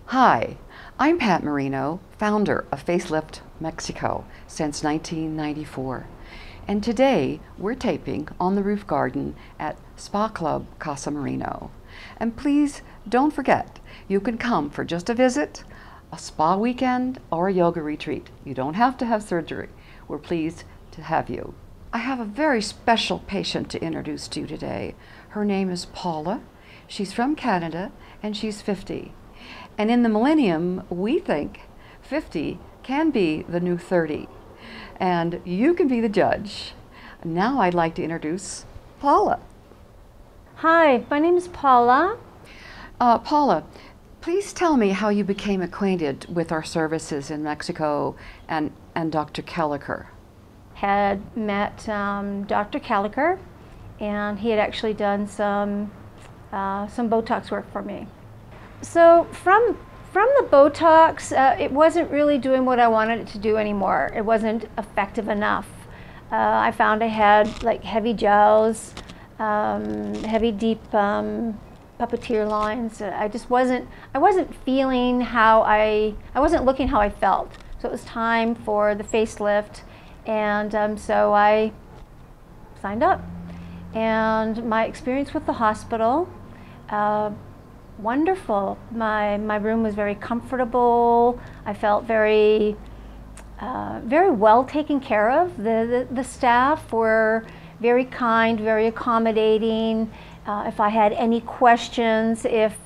Hi, I'm Pat Marino, founder of Facelift Mexico since 1994. And today we're taping on the roof garden at Spa Club Casa Marino. And please don't forget, you can come for just a visit, a spa weekend, or a yoga retreat. You don't have to have surgery. We're pleased to have you. I have a very special patient to introduce to you today. Her name is Paula. She's from Canada and she's 50. And in the millennium, we think 50 can be the new 30. And you can be the judge. Now I'd like to introduce Paula. Hi, my name is Paula. Paula, please tell me how you became acquainted with our services in Mexico and Dr. Kelleher. Had met Dr. Kelleher, and he had actually done some Botox work for me. So from the Botox, it wasn't really doing what I wanted it to do anymore. It wasn't effective enough. I found I had like heavy jowls, heavy deep puppeteer lines. I wasn't feeling how I wasn't looking how I felt. So it was time for the facelift, and so I signed up. And my experience with the hospital, wonderful. My room was very comfortable. I felt very well taken care of. The staff were very kind, very accommodating. If I had any questions, if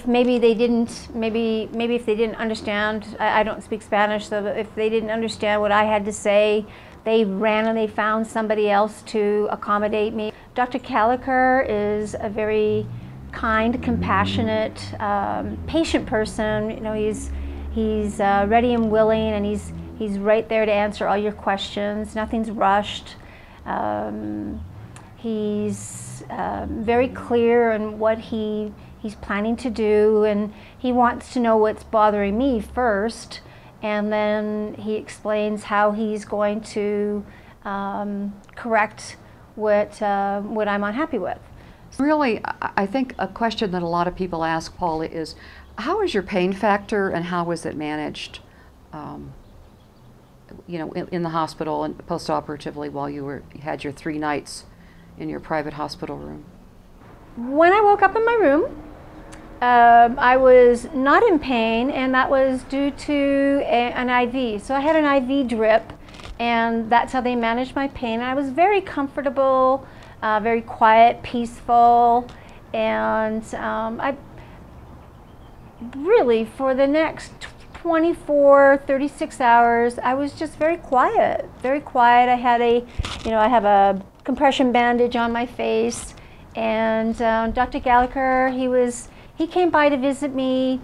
maybe they didn't, maybe if they didn't understand, I don't speak Spanish, so if they didn't understand what I had to say, they ran and they found somebody else to accommodate me. Dr. Kelleher is a very kind, compassionate, patient person. You know, he's ready and willing, and he's right there to answer all your questions. Nothing's rushed. He's very clear on what he's planning to do, and he wants to know what's bothering me first, and then he explains how he's going to correct what I'm unhappy with. Really, I think a question that a lot of people ask, Paula, is how is your pain factor and how was it managed, you know, in the hospital and post-operatively while you had your 3 nights in your private hospital room? When I woke up in my room, I was not in pain, and that was due to an IV. So I had an IV drip, and that's how they managed my pain. And I was very comfortable, very quiet, peaceful, and I really, for the next 24, 36 hours, I was just very quiet, very quiet. I had I have a compression bandage on my face, and Dr. Kelleher, he came by to visit me.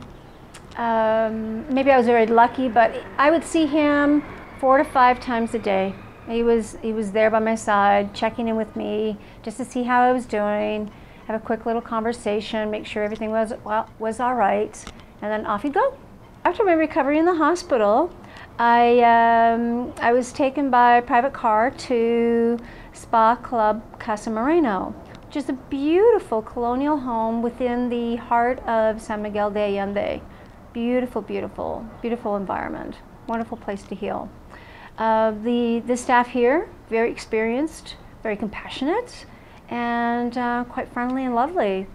Maybe I was very lucky, but I would see him 4 to 5 times a day. He was there by my side, checking in with me just to see how I was doing, have a quick little conversation, make sure everything was all right, and then off he'd go. After my recovery in the hospital, I was taken by private car to Spa Club Casa Marino, which is a beautiful colonial home within the heart of San Miguel de Allende. Beautiful, beautiful, beautiful environment. Wonderful place to heal. The staff here, very experienced, very compassionate, and quite friendly and lovely.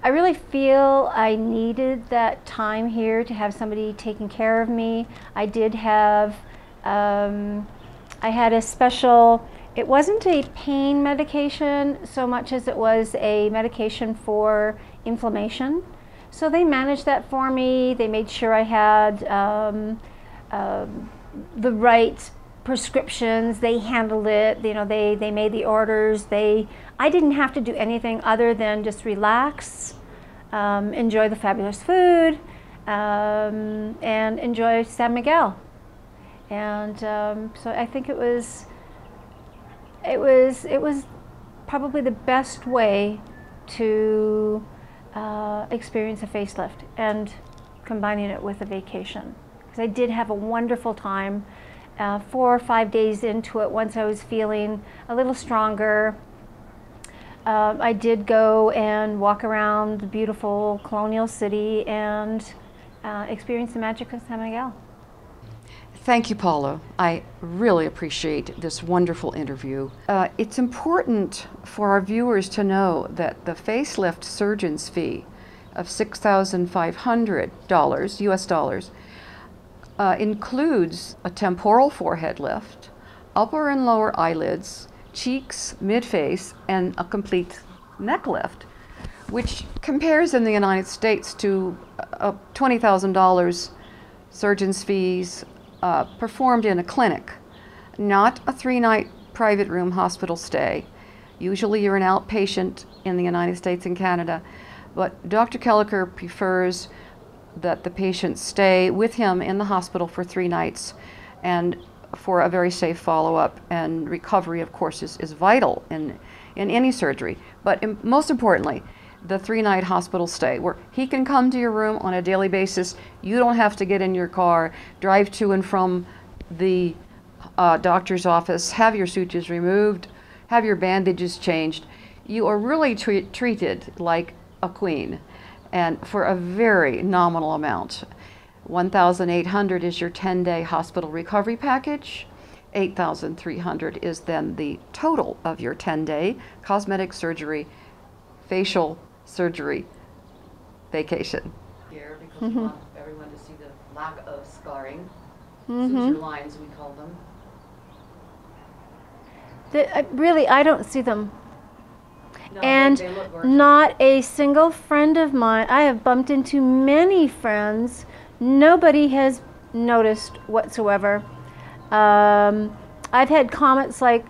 I really feel I needed that time here to have somebody taking care of me. I did have, I had a special, it wasn't a pain medication so much as it was a medication for inflammation. So they managed that for me. They made sure I had the right prescriptions. They handled it. You know, they made the orders. I didn't have to do anything other than just relax, enjoy the fabulous food, and enjoy San Miguel. And so I think it was probably the best way to experience a facelift and combining it with a vacation, because I did have a wonderful time. 4 or 5 days into it, once I was feeling a little stronger, I did go and walk around the beautiful colonial city and experience the magic of San Miguel. Thank you, Paula. I really appreciate this wonderful interview. It's important for our viewers to know that the facelift surgeon's fee of $6,500 US dollars includes a temporal forehead lift, upper and lower eyelids, cheeks, mid-face, and a complete neck lift, which compares in the United States to $20,000 surgeon's fees performed in a clinic, not a 3-night private room hospital stay. Usually you're an outpatient in the United States and Canada, but Dr. Kelleher prefers that the patient stay with him in the hospital for 3 nights, and for a very safe follow-up, and recovery, of course, is vital in any surgery. But most importantly, the 3-night hospital stay, where he can come to your room on a daily basis. You don't have to get in your car, drive to and from the doctor's office, have your sutures removed, have your bandages changed. You are really treated like a queen, and for a very nominal amount. $1,800 is your 10-day hospital recovery package. $8,300 is then the total of your 10-day cosmetic surgery, facial surgery vacation. Here, because we want everyone to see the lack of scarring. Suture lines, we call them. Really, I don't see them. No, And they look gorgeous. not a single friend of mine, I have bumped into many friends, nobody has noticed whatsoever. I've had comments like,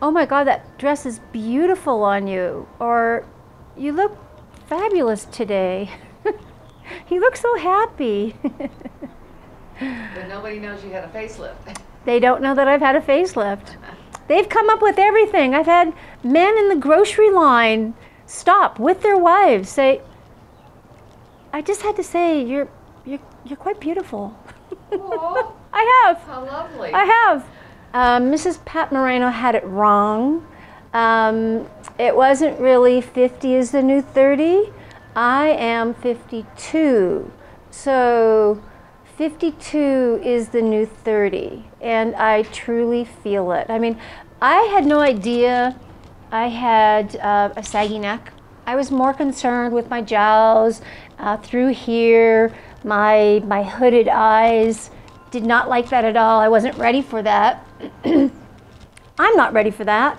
"Oh my God, that dress is beautiful on you," or "You look fabulous today." "You look so happy." But nobody knows you had a facelift. They don't know that I've had a facelift. They've come up with everything. I've had men in the grocery line stop with their wives, say, "I just had to say, you're quite beautiful." Aw, I have. how lovely. I have. Mrs. Pat Moreno had it wrong. It wasn't really 50 is the new 30. I am 52. So 52 is the new 30. And I truly feel it. I mean, I had no idea I had a saggy neck. I was more concerned with my jowls through here, my hooded eyes. Did not like that at all. I wasn't ready for that. I'm not ready for that.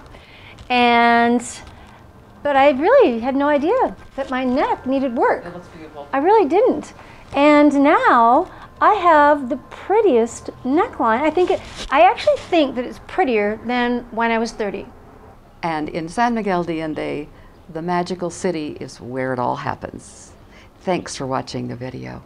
But I really had no idea that my neck needed work. It looks beautiful. I really didn't. And now I have the prettiest neckline. I actually think that it's prettier than when I was 30. And in San Miguel de Allende, the magical city is where it all happens. Thanks for watching the video.